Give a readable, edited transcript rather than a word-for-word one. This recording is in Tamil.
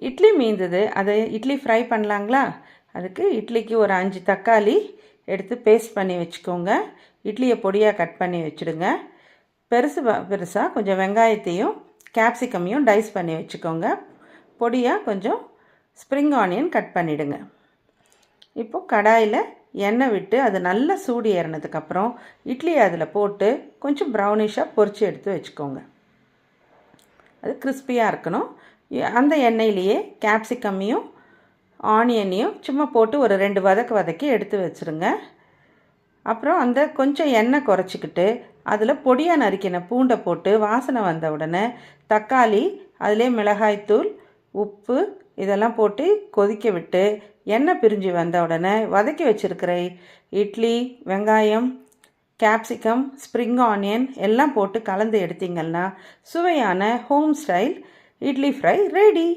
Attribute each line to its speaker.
Speaker 1: இட்லி மீந்தது, அதை இட்லி ஃப்ரை பண்ணலாங்களா? அதுக்கு இட்லிக்கு ஒரு 5 தக்காளி எடுத்து பேஸ்ட் பண்ணி வச்சுக்கோங்க. இட்லியை பொடியாக கட் பண்ணி வச்சுடுங்க. பெருசாக கொஞ்சம் வெங்காயத்தையும் கேப்சிகமையும் டைஸ் பண்ணி வச்சுக்கோங்க. பொடியாக கொஞ்சம் ஸ்ப்ரிங் ஆனியன் கட் பண்ணிவிடுங்க. இப்போது கடாயில் எண்ணெய் விட்டு அது நல்லா சூடு ஏறினதுக்கப்புறம் இட்லியை அதில் போட்டு கொஞ்சம் ப்ரௌனிஷாக பொரித்து எடுத்து வச்சுக்கோங்க. அது கிறிஸ்பியாக இருக்கணும். அந்த எண்ணெயிலேயே கேப்சிகமையும் ஆனியனையும் சும்மா போட்டு ஒரு 2 வதக்கி எடுத்து வச்சுருங்க. அப்புறம் அந்த கொஞ்சம் எண்ணெய் குறைச்சிக்கிட்டு அதில் பொடியாக நறுக்கின பூண்டை போட்டு வாசனை வந்த உடனே தக்காளி, அதிலே மிளகாய்த்தூள், உப்பு இதெல்லாம் போட்டு கொதிக்க விட்டு எண்ணெய் பிரிஞ்சு வந்த உடனே வதக்கி வச்சுருக்கிற இட்லி, வெங்காயம், கேப்சிகம், ஸ்ப்ரிங் ஆனியன் எல்லாம் போட்டு கலந்து எடுத்திங்கன்னா சுவையான home style idli fry ready.